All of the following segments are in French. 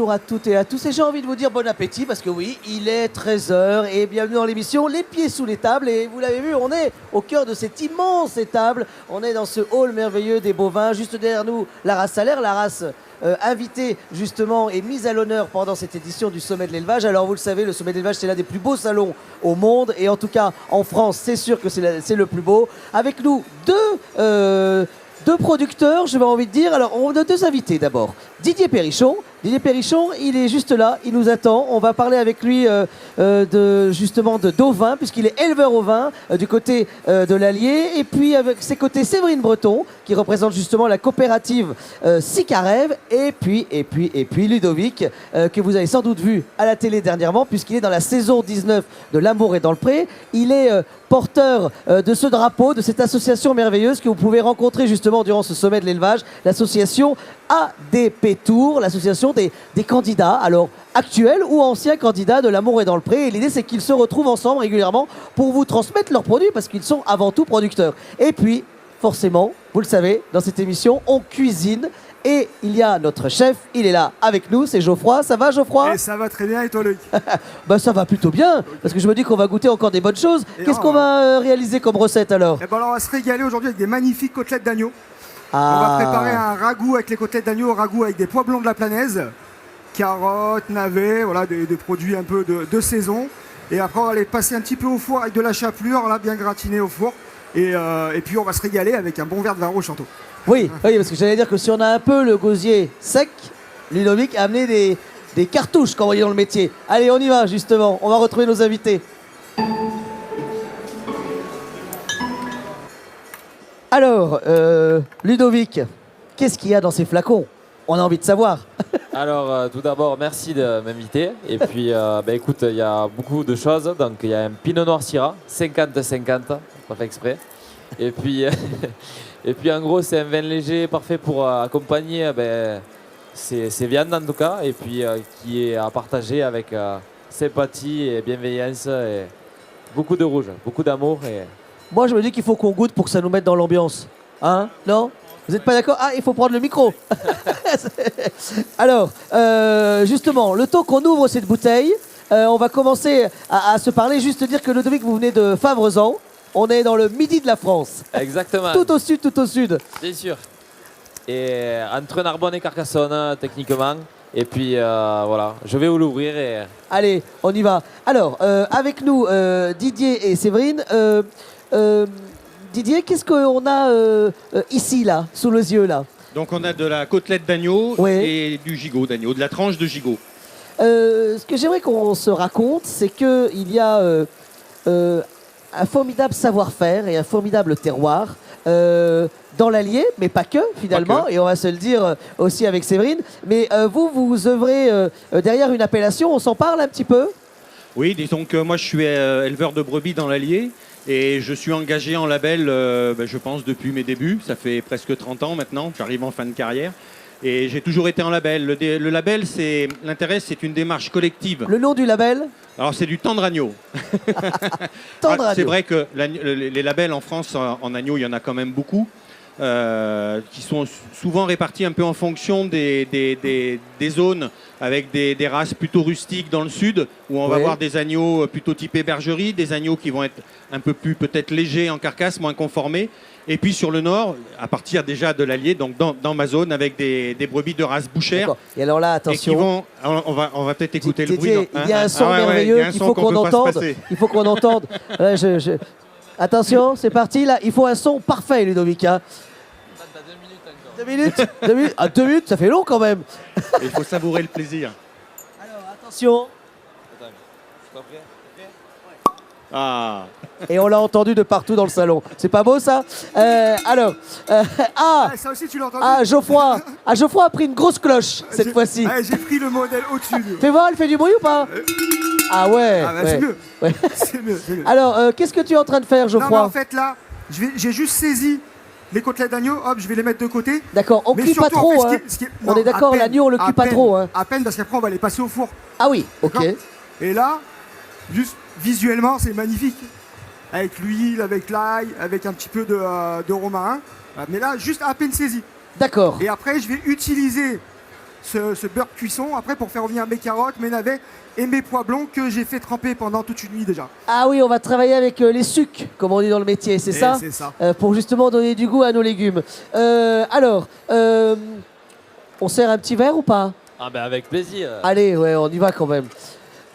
bonjour à toutes et à tous. Et j'ai envie de vous dire bon appétit parce que oui, il est 13 heures et bienvenue dans l'émission Les Pieds sous les tables. Et vous l'avez vu, on est au cœur de cette immense étable. On est dans ce hall merveilleux des bovins. Juste derrière nous, la race salaire, la race invitée justement et mise à l'honneur pendant cette édition du Sommet de l'élevage. Alors vous le savez, le Sommet de l'élevage, c'est l'un des plus beaux salons au monde. Et en tout cas, en France, c'est sûr que c'est le plus beau. Avec nous, deux producteurs, je vais envie de dire. Alors, on a deux invités d'abord. Didier Perrichon. Didier Perrichon, il est juste là, il nous attend. On va parler avec lui d'ovins, puisqu'il est éleveur au vin du côté de l'Allier. Et puis, avec ses côtés, Séverine Breton, qui représente justement la coopérative Sicarève. Et puis Ludovic, que vous avez sans doute vu à la télé dernièrement, puisqu'il est dans la saison 19 de L'Amour est dans le pré. Il est porteur de ce drapeau, de cette association merveilleuse que vous pouvez rencontrer justement durant ce sommet de l'élevage, l'association ADP Tour, l'association des candidats, alors actuels ou anciens candidats de L'Amour est dans le pré. Et l'idée, c'est qu'ils se retrouvent ensemble régulièrement pour vous transmettre leurs produits parce qu'ils sont avant tout producteurs. Et puis, forcément, vous le savez, dans cette émission, on cuisine. Et il y a notre chef, il est là avec nous, c'est Geoffroy. Ça va, Geoffroy? Ça va très bien, et toi, Loïc? Bah, ça va plutôt bien, parce que je me dis qu'on va goûter encore des bonnes choses. Qu'est-ce qu'on va réaliser comme recette alors? Eh ben alors, on va se régaler aujourd'hui avec des magnifiques côtelettes d'agneau. Ah. On va préparer un ragoût avec les côtelettes d'agneau, ragoût avec des pois blancs de la Planaise, carottes, navets, voilà, des produits un peu de saison. Et après, on va les passer un petit peu au four avec de la chapelure, là, bien gratinée au four. Et puis, on va se régaler avec un bon verre de vin rouge Chanteau. Oui, parce que j'allais dire que si on a un peu le gosier sec, Ludovic a amené des cartouches quand on est dans le métier. Allez, on y va justement, on va retrouver nos invités. Alors, Ludovic, qu'est-ce qu'il y a dans ces flacons? On a envie de savoir. Alors, tout d'abord, merci de m'inviter. Et puis, écoute, il y a beaucoup de choses. Donc, il y a un Pinot Noir Syrah, 50-50, pas fait exprès. Et puis, en gros, c'est un vin léger, parfait pour accompagner ces viandes en tout cas. Et puis, qui est à partager avec sympathie et bienveillance. Et beaucoup de rouge, beaucoup d'amour. Et... Moi, je me dis qu'il faut qu'on goûte pour que ça nous mette dans l'ambiance. Hein? Non? Vous n'êtes pas d'accord? Ah, il faut prendre le micro. Alors, justement, le temps qu'on ouvre cette bouteille, on va commencer à se parler. Juste dire que Ludovic, vous venez de Favrezan. On est dans le midi de la France. Exactement. Tout au sud, tout au sud. Bien sûr. Et entre Narbonne et Carcassonne, techniquement. Et puis, voilà, je vais vous l'ouvrir. Et... Allez, on y va. Alors, avec nous, Didier et Séverine. Didier, qu'est-ce qu'on a ici, là, sous les yeux, là? Donc, on a de la côtelette d'agneau et du gigot d'agneau, de la tranche de gigot. Ce que j'aimerais qu'on se raconte, c'est qu'il y a un formidable savoir-faire et un formidable terroir dans l'Allier, mais pas que finalement, et on va se le dire aussi avec Séverine. Mais vous œuvrez derrière une appellation, on s'en parle un petit peu? Oui, disons que moi je suis éleveur de brebis dans l'Allier et je suis engagé en label, je pense, depuis mes débuts. Ça fait presque 30 ans maintenant, j'arrive en fin de carrière. Et j'ai toujours été en label. Le label, l'intérêt, c'est une démarche collective. Le nom du label? Alors, c'est du tendre agneau. Tendre agneau. C'est vrai que les labels en France, en agneau, il y en a quand même beaucoup, qui sont souvent répartis un peu en fonction des zones, avec des races plutôt rustiques dans le sud, où on va avoir des agneaux plutôt typés bergerie, des agneaux qui vont être un peu plus peut-être légers en carcasse, moins conformés. Et puis sur le nord, à partir déjà de l'Allier, donc dans ma zone, avec des brebis de race bouchère. Et alors là, attention. On va peut-être écouter le bruit. Il y a un son merveilleux qu'il faut qu'on entende. Il faut qu'on entende. Attention, c'est parti là. Il faut un son parfait, Ludovic. Hein. 2 minutes encore. 2 minutes. 2 minutes, ça fait long quand même. Il faut savourer le plaisir. Alors attention. Ah. Et on l'a entendu de partout dans le salon. C'est pas beau ça? Ça aussi tu l'as entendu. Geoffroy a pris une grosse cloche cette fois-ci. J'ai pris le modèle au-dessus. Fais voir, elle fait du bruit ou pas? Ah ouais. C'est mieux. Ouais. C'est mieux. Alors, qu'est-ce que tu es en train de faire, Geoffroy? Non, mais en fait là, j'ai juste saisi les côtelettes d'agneau, hop, je vais les mettre de côté. D'accord, on cuit pas trop. On est d'accord, l'agneau, on le cuit pas trop. Hein. À peine, parce qu'après, on va les passer au four. Ah oui, ok. Et là, juste visuellement, c'est magnifique. Avec l'huile, avec l'ail, avec un petit peu de romarin. Mais là, juste à peine saisi. D'accord. Et après, je vais utiliser ce beurre de cuisson après pour faire revenir mes carottes, mes navets et mes pois blancs que j'ai fait tremper pendant toute une nuit déjà. Ah oui, on va travailler avec les sucs, comme on dit dans le métier, c'est ça? C'est ça. Pour justement donner du goût à nos légumes. On sert un petit verre ou pas? Ah ben avec plaisir. Allez, ouais, on y va quand même.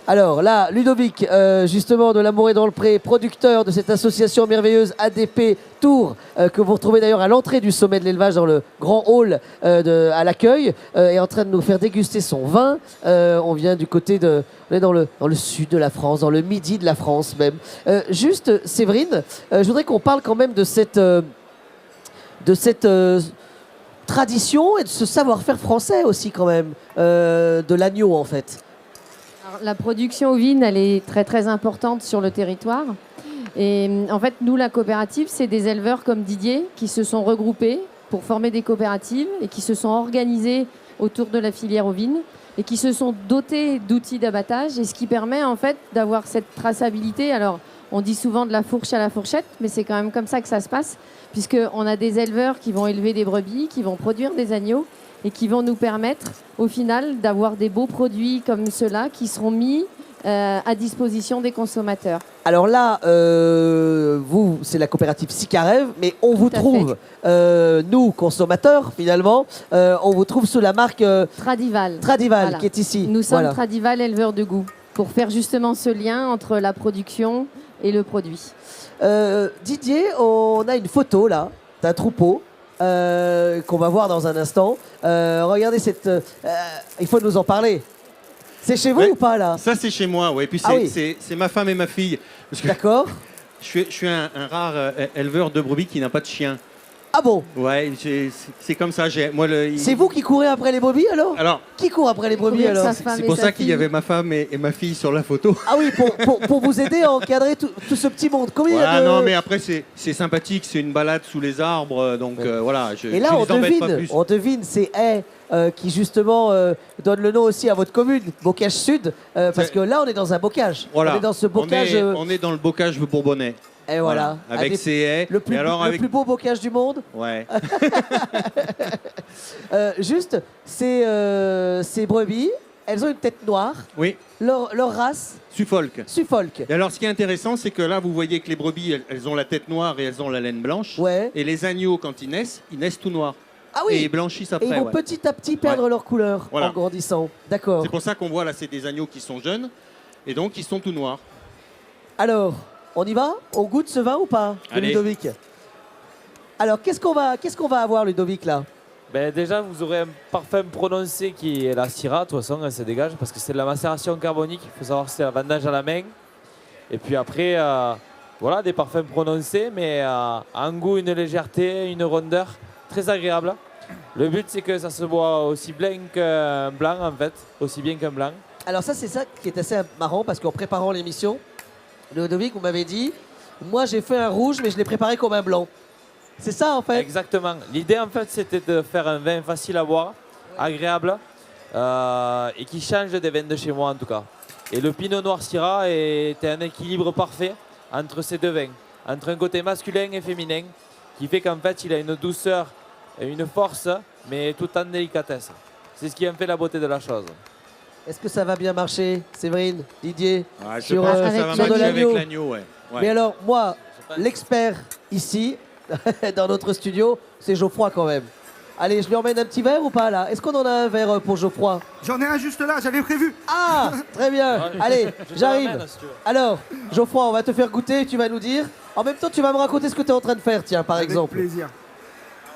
Alors là, Ludovic, justement de l'Amour est dans le pré, producteur de cette association merveilleuse ADP Tours, que vous retrouvez d'ailleurs à l'entrée du sommet de l'élevage dans le grand hall à l'accueil, est en train de nous faire déguster son vin. On vient du côté de... On est dans le sud de la France, dans le midi de la France même. Juste, Séverine, je voudrais qu'on parle quand même de cette tradition et de ce savoir-faire français aussi quand même, de l'agneau en fait. Alors, la production ovine, elle est très très importante sur le territoire. Et en fait, nous, la coopérative, c'est des éleveurs comme Didier qui se sont regroupés pour former des coopératives et qui se sont organisés autour de la filière ovine et qui se sont dotés d'outils d'abattage, et ce qui permet en fait d'avoir cette traçabilité. Alors, on dit souvent de la fourche à la fourchette, mais c'est quand même comme ça que ça se passe, puisqu'on a des éleveurs qui vont élever des brebis, qui vont produire des agneaux, et qui vont nous permettre, au final, d'avoir des beaux produits comme ceux-là qui seront mis à disposition des consommateurs. Alors là, vous, c'est la coopérative Sicarev, mais on vous Tout à trouve, nous, consommateurs, finalement, on vous trouve sous la marque Tradival. Tradival, Voilà. qui est ici. Nous sommes Voilà. Tradival éleveurs de goût, pour faire justement ce lien entre la production et le produit. Didier, on a une photo, là, d'un troupeau. Qu'on va voir dans un instant. Regardez cette... il faut nous en parler. C'est chez vous Ouais. ou pas, là? Ça, c'est chez moi, ouais. Puis Ah oui. c'est ma femme et ma fille. Parce que D'accord. je suis un rare éleveur de brebis qui n'a pas de chien. Ah bon? Ouais, c'est comme ça. C'est vous qui courez après les brebis, alors? Alors, Qui court après les brebis, Courir alors? sa c'est femme c'est et pour sa ça qu'il y fille. avait ma femme et ma fille sur la photo. Ah oui, pour vous aider à encadrer tout ce petit monde. Combien il y a Voilà, de... non, mais après, c'est sympathique. C'est une balade sous les arbres. Donc voilà, Et là, je on les embête pas plus. devine ces haies qui, justement, donnent le nom aussi à votre commune, Bocage Sud, parce C'est- que là, on est dans un bocage. Voilà. On est dans ce bocage... On est dans le bocage bourbonnais. et voilà. Avec Des- ses haies. Le plus, Et alors, le avec... plus beau bocage du monde. Ouais. Juste, ces brebis, elles ont une tête noire. Oui, Leur race, Suffolk. Suffolk. Et alors, ce qui est intéressant, c'est que là, vous voyez que les brebis, elles ont la tête noire et elles ont la laine blanche. Ouais. Et les agneaux, quand ils naissent tout noirs. Ah Et ils oui. blanchissent Et après. ils vont ouais. petit à petit perdre leur couleur Voilà. en grandissant. D'accord. C'est pour ça qu'on voit là, c'est des agneaux qui sont jeunes. Et donc, ils sont tout noirs. Alors, on y va? On goûte ce vin ou pas, de Allez. Ludovic? Alors, qu'est-ce qu'on va avoir, Ludovic, là? Ben déjà, vous aurez un parfum prononcé qui est la Syrah, de toute façon, elle se dégage, parce que c'est de la macération carbonique. Il faut savoir que c'est la vendange à la main. Et puis après, voilà, des parfums prononcés, mais un goût, une légèreté, une rondeur très agréable. Le but, c'est que ça se boit aussi bien qu'un blanc, en fait, aussi bien qu'un blanc. Alors ça, c'est ça qui est assez marrant, parce qu'en préparant l'émission, Ludovic, vous m'avez dit, moi j'ai fait un rouge, mais je l'ai préparé comme un blanc. C'est ça, en fait? Exactement. L'idée, en fait, c'était de faire un vin facile à boire, agréable, et qui change des vins de chez moi, en tout cas. Et le Pinot Noir Syrah est un équilibre parfait entre ces deux vins, entre un côté masculin et féminin, qui fait qu'en fait, il a une douceur et une force, mais tout en délicatesse. C'est ce qui en fait la beauté de la chose. Est-ce que ça va bien marcher, Séverine, Didier? Ouais, je Sur, pense que avec ça va sur de matcher l'agneau. avec l'agneau. Ouais. Ouais. Mais alors, moi, l'expert ici, dans notre studio, c'est Geoffroy quand même. Allez, je lui emmène un petit verre ou pas là? Est-ce qu'on en a un verre pour Geoffroy? J'en ai un juste là, j'avais prévu. Ah, très bien. Allez, j'arrive. Alors, Geoffroy, on va te faire goûter, tu vas nous dire. En même temps, tu vas me raconter ce que tu es en train de faire, tiens, par Avec exemple. plaisir.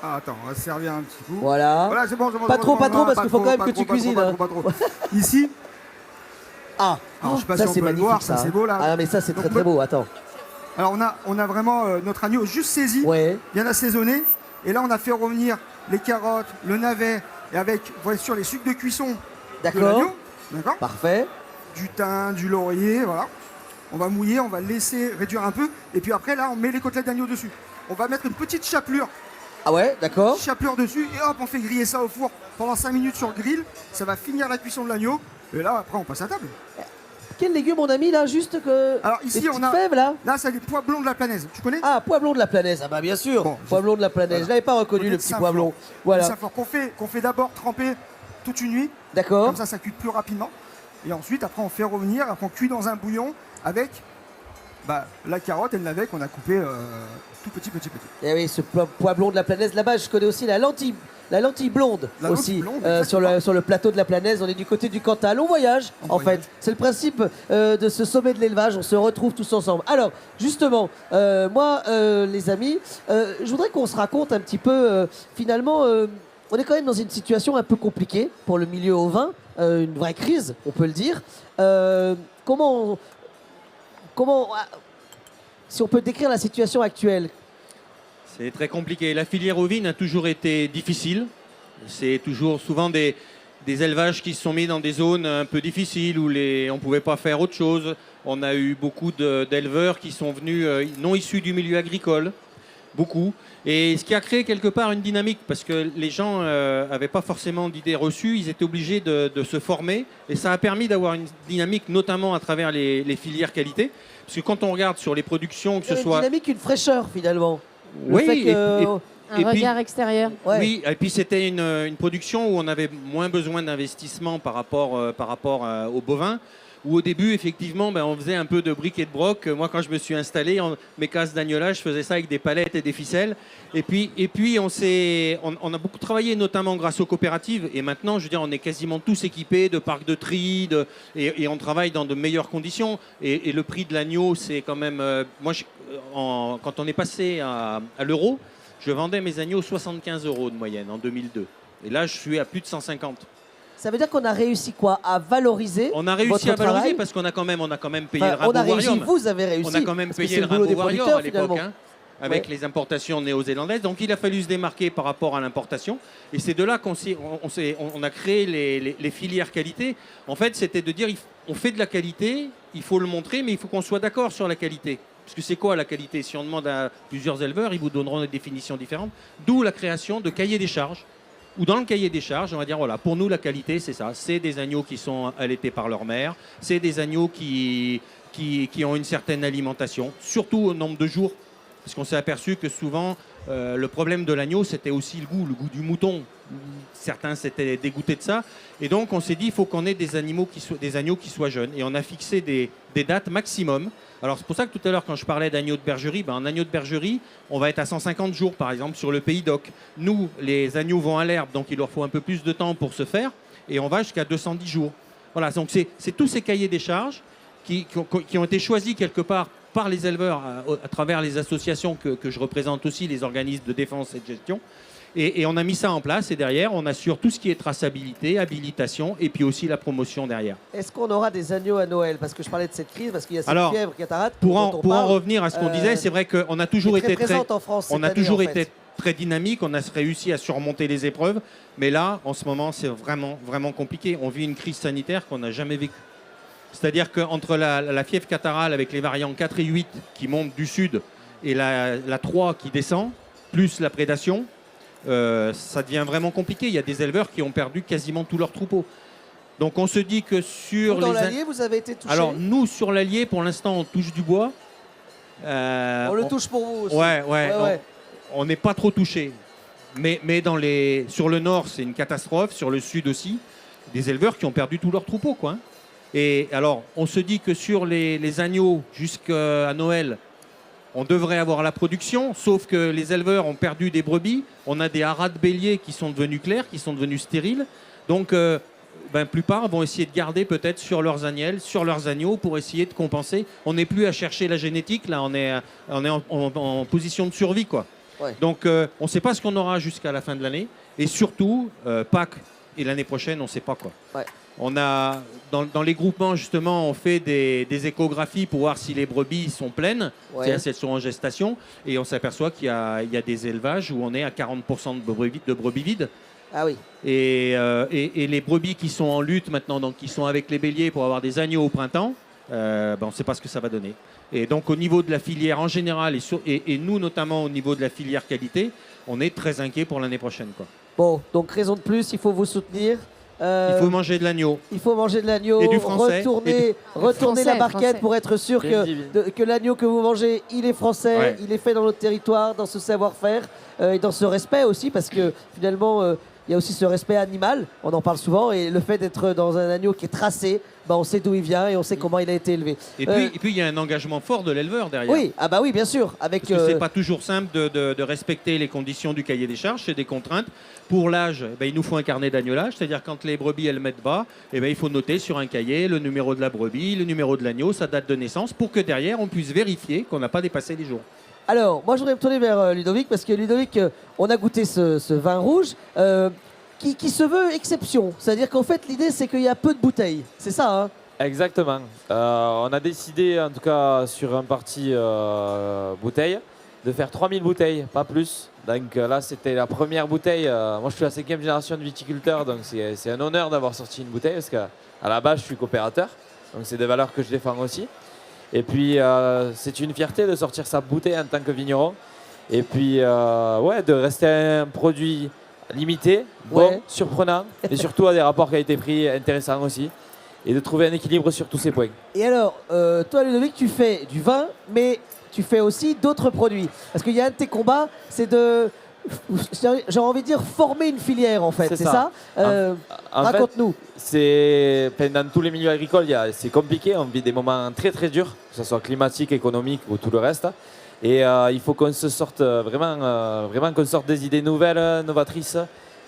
Ah, attends, on va se servir un petit coup. Voilà. Voilà, c'est bon, c'est bon. Pas c'est trop, bon, pas trop, parce pas qu'il faut trop, quand même pas que trop, tu pas trop, cuisines, pas hein. trop, pas trop. Ici, Ah, alors, je sais pas ça si on c'est peut le magnifique, voir, ça. ça c'est beau là. Ah, mais ça c'est très Donc, très beau. Attends. Alors on a vraiment notre agneau juste saisi, Ouais. bien assaisonné. Et là on a fait revenir les carottes, le navet, et avec, bien sûr, les sucres de cuisson de D'accord. l'agneau. D'accord. Parfait. Du thym, du laurier, voilà. On va mouiller, on va le laisser réduire un peu. Et puis après, là, on met les côtelettes d'agneau dessus. On va mettre une petite chapelure Ah ouais, d'accord. dessus. Et hop, on fait griller ça au four pendant 5 minutes sur le grill. Ça va finir la cuisson de l'agneau. Et là, après, on passe à table. Quel légume on a mis là, juste que. Alors Les ici, petites on a... fèves là. Là, c'est les pois blonds de la Planaise. Tu connais? Ah, pois blond de la Planaise. Ah bah bien sûr. Bon, Pois blond de la Planaise. voilà. Je l'avais pas reconnu Connais le de petit Saint-Florent. pois blond. Voilà. Ça qu'on fait d'abord tremper toute une nuit. D'accord. Comme ça cuit plus rapidement. Et ensuite, après, on fait revenir, après on cuit dans un bouillon avec la carotte et le navet qu'on a coupé tout petit. Et oui, ce pois blond de la Planaise. Là-bas, je connais aussi la lentille blonde La aussi. lentille blonde, sur le plateau de la Planaise, on est du côté du Cantal. On voyage, en fait. C'est le principe de ce sommet de l'élevage. On se retrouve tous ensemble. Alors, justement, moi, les amis, je voudrais qu'on se raconte un petit peu, finalement, on est quand même dans une situation un peu compliquée pour le milieu ovin, une vraie crise, on peut le dire. Comment, si on peut décrire la situation actuelle? C'est très compliqué. La filière ovine a toujours été difficile. C'est toujours souvent des élevages qui se sont mis dans des zones un peu difficiles où on ne pouvait pas faire autre chose. On a eu beaucoup d'éleveurs qui sont venus non issus du milieu agricole, beaucoup. Et ce qui a créé quelque part une dynamique, parce que les gens n'avaient pas forcément d'idées reçues, ils étaient obligés de se former. Et ça a permis d'avoir une dynamique, notamment à travers les filières qualité. Parce que quand on regarde sur les productions, que ce soit... Une dynamique, une fraîcheur, finalement. Oui, Un regard extérieur. Ouais. Oui, et puis c'était une production où on avait moins besoin d'investissement par rapport aux bovins. Où au début, effectivement, on faisait un peu de briques et de broc. Moi, quand je me suis installé, mes cases d'agnolage, je faisais ça avec des palettes et des ficelles. Et puis on a beaucoup travaillé, notamment grâce aux coopératives. Et maintenant, je veux dire, on est quasiment tous équipés de parcs de tri, et on travaille dans de meilleures conditions. Et le prix de l'agneau, c'est quand même... quand on est passé à l'euro, je vendais mes agneaux 75 € de moyenne en 2002. Et là, je suis à plus de 150. Ça veut dire qu'on a réussi quoi? À valoriser. On a réussi votre à valoriser travail parce qu'on a quand même payé le on a réussi, Rabot-Warrior. vous avez réussi. On a quand même parce que payé c'est le boulot des Rabot-Warrior producteurs, à l'époque, finalement. avec Ouais. les importations néo-zélandaises. Donc il a fallu se démarquer par rapport à l'importation. Et c'est de là qu'on a créé les filières qualité. En fait, c'était de dire, on fait de la qualité, il faut le montrer, mais il faut qu'on soit d'accord sur la qualité. Parce que c'est quoi la qualité? Si on demande à plusieurs éleveurs, ils vous donneront des définitions différentes. D'où la création de cahiers des charges. Ou dans le cahier des charges, on va dire, voilà, pour nous, la qualité, c'est ça. C'est des agneaux qui sont allaités par leur mère. C'est des agneaux qui ont une certaine alimentation, surtout au nombre de jours. Parce qu'on s'est aperçu que souvent, le problème de l'agneau, c'était aussi le goût du mouton. Certains s'étaient dégoûtés de ça. Et donc, on s'est dit, il faut qu'on ait des agneaux qui soient jeunes. Et on a fixé des dates maximum. Alors, c'est pour ça que tout à l'heure, quand je parlais d'agneau de bergerie, en agneau de bergerie, on va être à 150 jours, par exemple, sur le Pays d'Oc. Nous, les agneaux vont à l'herbe, donc il leur faut un peu plus de temps pour se faire. Et on va jusqu'à 210 jours. Voilà, donc c'est tous ces cahiers des charges qui ont été choisis quelque part par les éleveurs à travers les associations que je représente aussi, les organismes de défense et de gestion. Et on a mis ça en place et derrière, on assure tout ce qui est traçabilité, habilitation et puis aussi la promotion derrière. Est-ce qu'on aura des agneaux à Noël? Parce que je parlais de cette crise, parce qu'il y a cette fièvre cataracte. Pour en revenir à ce qu'on disait, c'est vrai qu'on a toujours été présente en France. on a toujours été très dynamique, on a réussi à surmonter les épreuves, mais là, en ce moment, c'est vraiment, vraiment compliqué. On vit une crise sanitaire qu'on n'a jamais vécue. C'est-à-dire qu'entre la fièvre catarrhale avec les variants 4 et 8 qui montent du sud et la 3 qui descend, plus la prédation, ça devient vraiment compliqué. Il y a des éleveurs qui ont perdu quasiment tous leurs troupeaux. Donc on se dit que sur vous, dans l'Allier, vous avez été touché? Alors nous, sur l'Allier, pour l'instant, on touche du bois. On le touche pour vous aussi. Ouais. On n'est pas trop touché. Mais sur le nord, c'est une catastrophe. Sur le sud aussi, des éleveurs qui ont perdu tous leurs troupeaux, quoi. Et alors, on se dit que sur les agneaux jusqu'à Noël, on devrait avoir la production, sauf que les éleveurs ont perdu des brebis. On a des haras de bélier qui sont devenus clairs, qui sont devenus stériles. Donc, la plupart vont essayer de garder peut-être sur leurs agnelles, sur leurs agneaux, pour essayer de compenser. On n'est plus à chercher la génétique, là, on est en position de survie, quoi. Ouais. Donc, on ne sait pas ce qu'on aura jusqu'à la fin de l'année. Et surtout, Pâques et l'année prochaine, on ne sait pas quoi. Ouais. On a, dans les groupements, justement, on fait des échographies pour voir si les brebis sont pleines, si elles sont en gestation. Et on s'aperçoit qu'il y a des élevages où on est à 40% de brebis vides. Ah oui. Et les brebis qui sont en lutte maintenant, donc qui sont avec les béliers pour avoir des agneaux au printemps, on ne sait pas ce que ça va donner. Et donc au niveau de la filière en général, et nous notamment au niveau de la filière qualité, on est très inquiet pour l'année prochaine, quoi. Bon, donc raison de plus, il faut vous soutenir. Il faut manger de l'agneau. Il faut manger de l'agneau, et du français, retourner la barquette pour être sûr que l'agneau que vous mangez, il est français, il est fait dans notre territoire, dans ce savoir-faire et dans ce respect aussi, parce que finalement, il y a aussi ce respect animal, on en parle souvent, et le fait d'être dans un agneau qui est tracé, bah, on sait d'où il vient et on sait comment il a été élevé. Et puis, il y a un engagement fort de l'éleveur derrière. Oui, ah bah oui, bien sûr. Avec, Parce que c'est pas toujours simple de respecter les conditions du cahier des charges, c'est des contraintes. Pour l'âge, il nous faut un carnet d'agnolage, c'est-à-dire quand les brebis elles mettent bas, il faut noter sur un cahier le numéro de la brebis, le numéro de l'agneau, sa date de naissance, pour que derrière on puisse vérifier qu'on n'a pas dépassé les jours. Alors, moi je voudrais me tourner vers Ludovic, parce que Ludovic, on a goûté ce vin rouge qui se veut exception. C'est-à-dire qu'en fait, l'idée c'est qu'il y a peu de bouteilles. C'est ça, hein? Exactement. On a décidé, en tout cas sur un parti bouteille, de faire 3000 bouteilles, pas plus. Donc là, c'était la première bouteille. Moi, je suis la 5e génération de viticulteur, donc c'est un honneur d'avoir sorti une bouteille, parce qu'à la base, je suis coopérateur. Donc c'est des valeurs que je défends aussi. Et puis, c'est une fierté de sortir sa bouteille en tant que vigneron. Et puis, ouais, de rester un produit limité, bon, Ouais. surprenant, et surtout à des rapports qualité-prix intéressants aussi. Et de trouver un équilibre sur tous ces points. Et alors, toi Ludovic, tu fais du vin, mais tu fais aussi d'autres produits. Parce qu'il y a un de tes combats, c'est de, j'ai envie de dire, former une filière en fait. C'est C'est ça. ça. En fait, Raconte-nous. dans tous les milieux agricoles, c'est compliqué. On vit des moments très très durs, que ce soit climatique, économique ou tout le reste. Et il faut qu'on se sorte vraiment qu'on sorte des idées nouvelles, novatrices,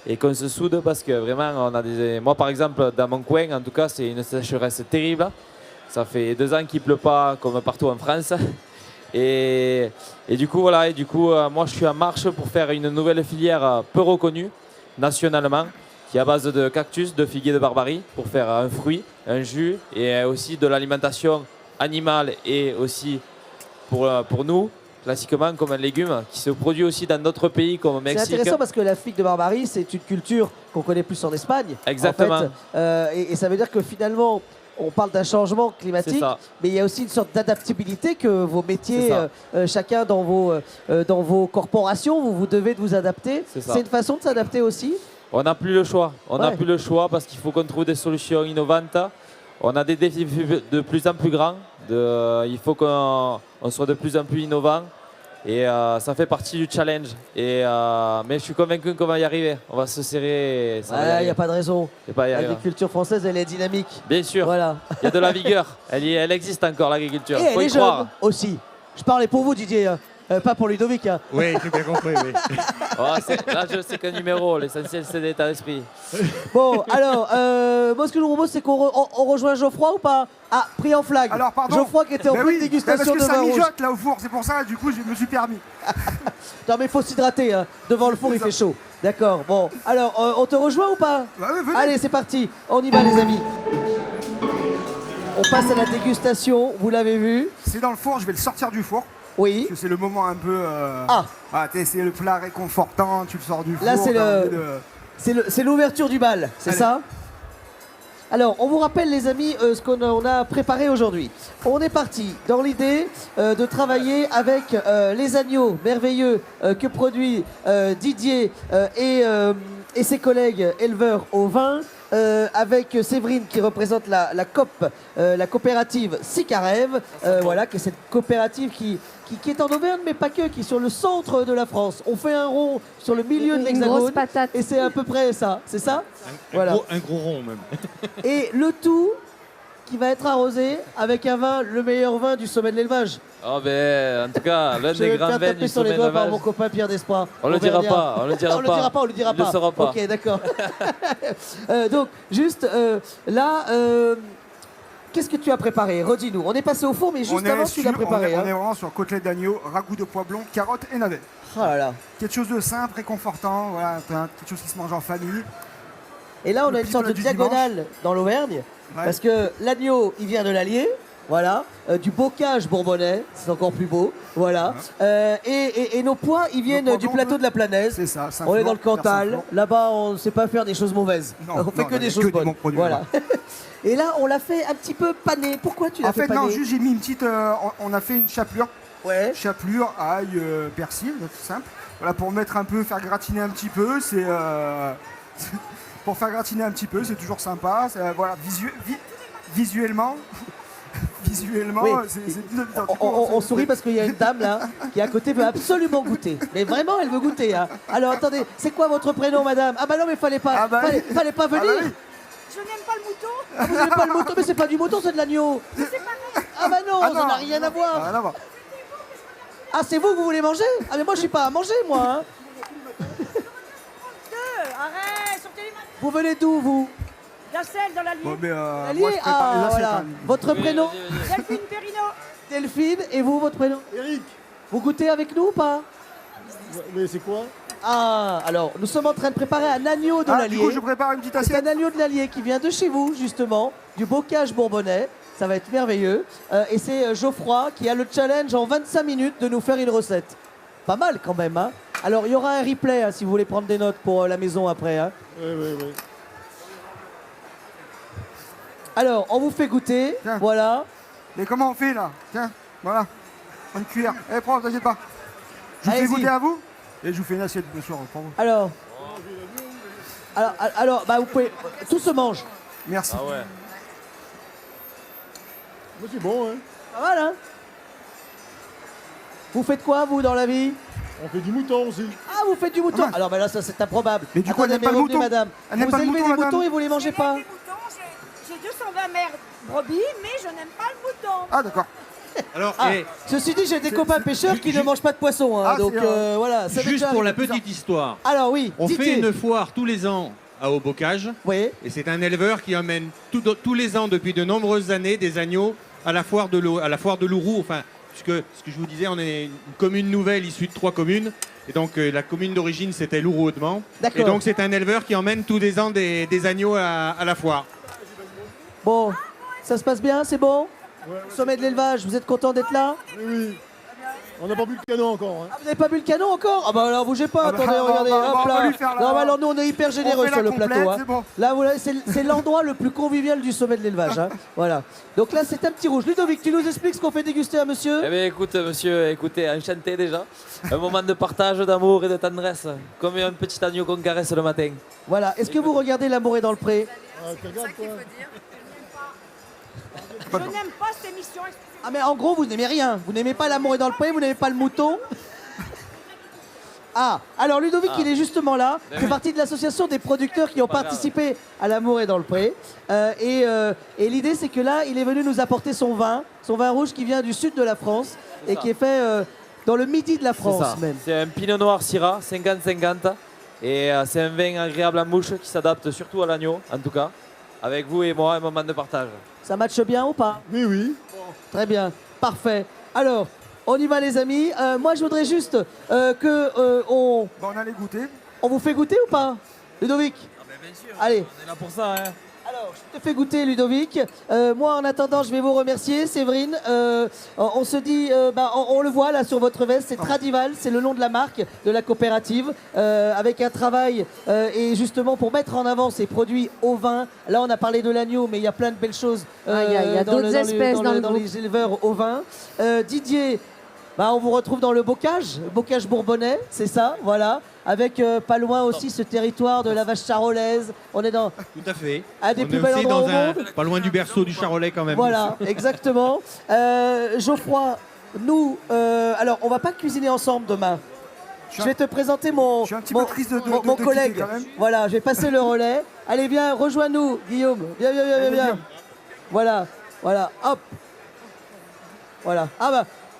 et qu'on se soude, parce que vraiment on a moi par exemple dans mon coin, en tout cas, c'est une sécheresse terrible. Ça fait 2 ans qu'il pleut pas comme partout en France. Et du coup voilà, moi je suis en marche pour faire une nouvelle filière peu reconnue nationalement, qui est à base de cactus, de figuier de Barbarie, pour faire un fruit, un jus, et aussi de l'alimentation animale, et aussi pour nous, classiquement comme un légume, qui se produit aussi dans d'autres pays comme au C'est Mexique. intéressant parce que la figue de Barbarie, c'est une culture qu'on connaît plus en Espagne. Exactement. En fait. Et ça veut dire que finalement, on parle d'un changement C'est climatique, ça. mais il y a aussi une sorte d'adaptabilité que vos métiers, C'est ça. chacun dans vos corporations, vous devez de vous adapter. C'est ça. C'est une façon de s'adapter aussi. On n'a plus le choix. On n'a Ouais. plus le choix parce qu'il faut qu'on trouve des solutions innovantes. On a des défis de plus en plus grands. Il faut qu'on soit de plus en plus innovant. Et ça fait partie du challenge. Mais je suis convaincu qu'on va y arriver. On va se serrer. Et ça va y Il n'y arriver. a pas de raison. Et pas y arriver. L'agriculture française, elle est dynamique. Bien sûr. Voilà. Il y a de la vigueur. Elle existe encore, l'agriculture. Et elle Faut y est jeune croire. aussi. Je parlais pour vous, Didier, hein. Pas pour Ludovic. Hein. Oui, j'ai bien compris. Oui. Là, je sais qu'un numéro. L'essentiel, c'est l'état d'esprit. Bon, alors, moi, ce que je vous propose, c'est qu'on on rejoint Geoffroy ou pas? Ah, pris en flag. Alors, pardon. Geoffroy qui était en Ben pleine oui, dégustation parce de que ça vin rouge. mijote là au four, c'est pour ça, du coup, je me suis permis. Non, mais il faut s'hydrater. Hein. Devant le four, il fait chaud. D'accord. Bon, alors, on te rejoint ou pas? Ouais, venez. Allez, c'est parti. On y va, les amis. On passe à la dégustation. Vous l'avez vu? C'est dans le four, je vais le sortir du four. Oui. Parce que c'est le moment un peu. Ah. C'est le plat réconfortant, tu le sors du four. Là, c'est t'as le- envie de- C'est l'ouverture du bal, c'est Allez. ça? Alors, on vous rappelle, les amis, ce on a préparé aujourd'hui. On est parti dans l'idée de travailler avec les agneaux merveilleux que produit Didier et ses collègues éleveurs au vin, avec Séverine qui représente la COP, la coopérative Sicarev, voilà, qui est cette coopérative qui est en Auvergne, mais pas que, qui est sur le centre de la France. On fait un rond sur le milieu de Une l'Hexagone. grosse patate. Et c'est à peu près ça, c'est ça? Voilà. Un gros rond même. Et le tout qui va être arrosé avec un vin, le meilleur vin du sommet de l'élevage. Oh, ben, en tout cas, l'un Je des vais me grands faire vins taper du sur les sommet doigts de par la mon copain Pierre Desprois. On le dira Auvergnat. pas, on le dira on le pas. dira pas, on le dira Il le pas. saura pas. Ok, d'accord. Donc, juste là, qu'est-ce que tu as préparé? Redis-nous. On est passé au four, mais juste avant, tu l'as préparé. on hein. est vraiment sur côtelette d'agneau, ragoût de pois blond, carottes et navets. Oh là là. Quelque chose de simple, réconfortant, voilà, quelque chose qui se mange en famille. Et là, on Le a une petit sorte plat de du diagonale dans l'Auvergne, Ouais. parce que l'agneau, il vient de l'Allier, voilà, du bocage bourbonnais, c'est encore plus beau, voilà. Et nos pois, ils viennent pois du blancs, plateau de la Planaise. C'est ça, On est dans le Saint-Flour, vers Cantal, Saint-Flour. là-bas, on ne sait pas faire des choses mauvaises. Non, on fait non, que il y des a choses que des bonnes. bons produits, Voilà. Et là, on l'a fait un petit peu pané. Pourquoi tu l'as En fait, pané? non, juste j'ai mis une petite. On a fait une chapelure. Ouais. Chapelure, ail, persil, tout simple. Voilà, pour mettre un peu, faire gratiner un petit peu. C'est. Pour faire gratiner un petit peu, c'est toujours sympa. Voilà, visuellement, visuellement, Oui. c'est plus habitant. On sourit parce qu'il y a une dame là qui à côté veut absolument goûter. Mais vraiment, elle veut goûter. Hein. Alors attendez, c'est quoi votre prénom, madame? Ah bah non, mais fallait pas, Ah bah oui. fallait pas venir. Ah bah oui. Je n'aime pas le mouton. Ah, vous n'avez pas le mouton, mais c'est pas du mouton, c'est de l'agneau. Ah bah non, Ah ça non. n'a rien à voir. Rien à voir. Ah, c'est vous que vous voulez manger? Ah mais moi je suis pas à manger, moi. Hein. Arrête, sortez les mains. Vous venez d'où, vous? La selle dans l'Allier. Bon, mais Allier. moi, je prépare les Ah assiettes. voilà. hein. Votre prénom? Delphine Perrino. Delphine. Et vous, votre prénom? Eric, Vous goûtez avec nous ou pas? mais c'est quoi? Ah, alors nous sommes en train de préparer un agneau de Ah, du l'Allier. coup, je prépare une petite C'est assiette. un agneau de l'Allier qui vient de chez vous, justement, du bocage bourbonnais. Ça va être merveilleux. Et c'est Geoffroy qui a le challenge en 25 minutes de nous faire une recette. Pas mal quand même. Hein. Alors, il y aura un replay hein, si vous voulez prendre des notes pour la maison après. Hein. Oui. Alors, on vous fait goûter. Tiens. Voilà. Mais comment on fait là? Tiens, voilà. Une cuillère. Eh, prends, t'inquiète pas. Je vous fais Allez-y. goûter à vous et je vous fais une assiette, bien sûr, pour vous. Alors, bah, vous pouvez. Tout se mange. Merci. Ah ouais. Mais c'est bon, hein. Pas mal, hein? Vous faites quoi, vous, dans la vie? On fait du mouton aussi. Ah, vous faites du mouton. Ah ouais. Alors, ben là, ça, c'est improbable. Mais du coup, elle Attendez, n'aime pas le revenez, mouton. madame. Elle n'aime Vous pas le élevez mouton, des madame. moutons et vous les mangez pas? Des moutons, j'ai 220 mères brebis, mais je n'aime pas le mouton. Ah, d'accord. Alors, Ah, et ceci dit, j'ai des copains pêcheurs qui ne mangent pas de poisson. Hein, Ah, donc c'est, voilà. ça m'est juste déjà pour la arrivé. petite histoire, Alors oui, on Didier. fait une foire tous les ans à Haut-Bocage. Oui. Et c'est un éleveur qui emmène tous les ans depuis de nombreuses années des agneaux à la foire de Louroux. Enfin, puisque ce que je vous disais, on est une commune nouvelle issue de 3 communes. Et donc la commune d'origine c'était Louroux-Hautement. D'accord. Et donc c'est un éleveur qui emmène tous les ans des agneaux à la foire. Bon, ça se passe bien, c'est bon? Sommet de l'élevage, vous êtes content d'être là? Oui. On n'a pas bu le canon encore, hein. Ah, vous n'avez pas bu le canon encore? Ah bah alors bougez pas, Ah bah, attendez, regardez, on hop va là. lui faire la- Non, mais alors nous on est hyper généreux On fait sur la le plateau. complète, Hein. c'est bon. Là, voilà, c'est l'endroit le plus convivial du sommet de l'élevage. Hein. Voilà. Donc là, c'est un petit rouge. Ludovic, tu nous expliques ce qu'on fait déguster à monsieur? Eh bien, écoute, monsieur, écoutez, enchanté déjà. Un moment de partage, d'amour et de tendresse. Comme un petit agneau qu'on caresse le matin. Voilà. Est-ce que vous regardez L'amour est dans le pré? Ah, tu regardes, toi. Je n'aime pas cette émission. excusez-moi. Ah mais en gros, vous n'aimez rien. Vous n'aimez pas L'amour est dans le pré, vous n'aimez pas le mouton. Ah, alors Ludovic, il est justement là. Il fait partie de l'association des producteurs qui ont Pas grave. participé à L'amour est dans le pré. Et l'idée, c'est que là, il est venu nous apporter son vin rouge qui vient du sud de la France et qui est fait dans le midi de la C'est France ça. même. C'est un pinot noir Syrah, 50-50. Et c'est un vin agréable en bouche qui s'adapte surtout à l'agneau, en tout cas. Avec vous et moi, un moment de partage. Ça matche bien ou pas? Oui, oui. Très bien, parfait. Alors, on y va les amis. Moi, je voudrais juste on Bon, on allait goûter. vous fait goûter ou pas, Ludovic? Bien sûr. Allez. On est là pour ça. Hein. Alors, je te fais goûter, Ludovic. Moi, en attendant, je vais vous remercier, Séverine. On se dit, on le voit là sur votre veste, c'est Tradival, c'est le nom de la marque, de la coopérative, avec un travail et justement pour mettre en avant ces produits au vin. Là, on a parlé de l'agneau, mais il y a plein de belles choses. Il y a d'autres espèces dans le dans groupe. les éleveurs au vin. Didier. On vous retrouve dans le bocage bourbonnais, c'est ça, voilà, avec pas loin aussi ce territoire de la vache charolaise. On est dans Tout à fait. un des On plus est bels aussi endroits dans au monde. pas loin du berceau du Charolais quand même. Voilà, exactement. Geoffroy, nous, alors on va pas cuisiner ensemble demain. Je vais te présenter mon, Je suis un petit peu triste de mon quitter collègue. quand même. Voilà, je vais passer le relais. Allez, viens, rejoins-nous, Guillaume. Viens. Voilà, hop. Voilà.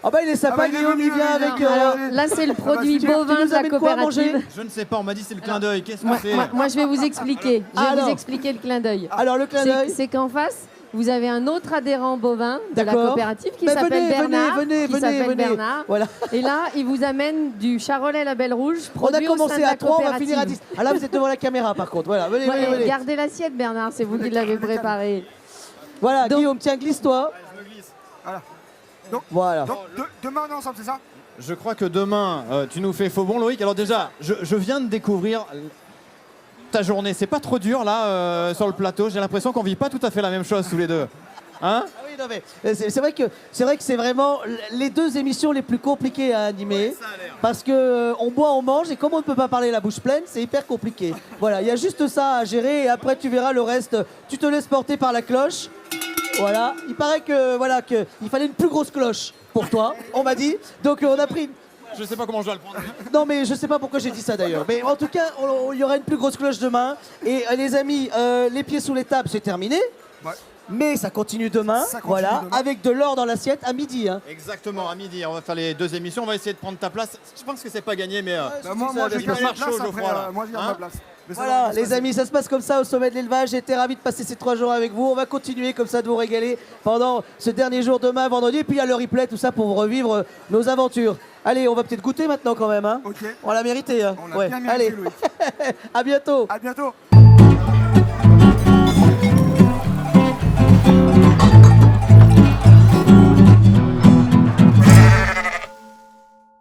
Ah bah il est sympa, Ah bah, il est Guillaume, venu, il vient il est avec. venu. Alors là, c'est le Ah bah, produit tu bovin nous de la amènes quoi à manger coopérative. Je ne sais pas, on m'a dit c'est le clin d'œil. Qu'est-ce que Moi, c'est moi, je vais vous expliquer. Je vais Alors. vous expliquer le clin d'œil. Alors le clin d'œil. C'est qu'en face, vous avez un autre adhérent bovin de la D'accord. coopérative qui Mais s'appelle venez, Bernard. venez, qui venez, s'appelle venez. Bernard. Voilà. Et là, il vous amène du Charolais Label Rouge, On a produit au sein commencé de la à 3, on va coopérative. finir à 10. Ah là, vous êtes devant la caméra par contre. Voilà, venez. Ouais, gardez l'assiette, Bernard, c'est vous qui l'avez préparé. Voilà, Donc- Guillaume, tiens, glisse-toi. Voilà. Donc- Voilà. Donc, demain, on est ensemble, c'est ça? Je crois que demain, tu nous fais faux bon, Loïc. Alors déjà, je viens de découvrir ta journée. C'est pas trop dur là sur le plateau. J'ai l'impression qu'on vit pas tout à fait la même chose tous les deux. Hein? Ah oui, non, mais c'est vrai que c'est vraiment les deux émissions les plus compliquées à animer parce que on boit, on mange et comme on ne peut pas parler la bouche pleine, c'est hyper compliqué. Voilà, il y a juste ça à gérer et après tu verras le reste. Tu te laisses porter par la cloche. Voilà, il paraît que voilà que il fallait une plus grosse cloche pour toi, on m'a dit. Donc on a pris une... Je sais pas comment je dois le prendre. Non mais je sais pas pourquoi j'ai dit ça d'ailleurs. Mais en tout cas, il y aura une plus grosse cloche demain. Et les amis, les pieds sous les tables, c'est terminé. Ouais. Mais ça continue demain, Ça continue voilà, demain. avec de l'or dans l'assiette à midi. Hein. Exactement, à midi, on va faire les 2 émissions. On va essayer de prendre ta place. Je pense que c'est pas gagné, mais. Bah, moi, ça, je il garde va ma faire place chaud, après, Geoffroy, là. moi, je garde Hein ma place. Mais ça va Voilà, bien se les passer. amis, ça se passe comme ça au sommet de l'élevage. J'étais ravi de passer ces 3 jours avec vous. On va continuer comme ça de vous régaler pendant ce dernier jour demain, vendredi. Et puis il y a le replay, tout ça pour revivre nos aventures. Allez, on va peut-être goûter maintenant quand même. Hein. Ok. On l'a mérité. Hein. On a bien mérité, Allez, Loïc. à bientôt. À bientôt.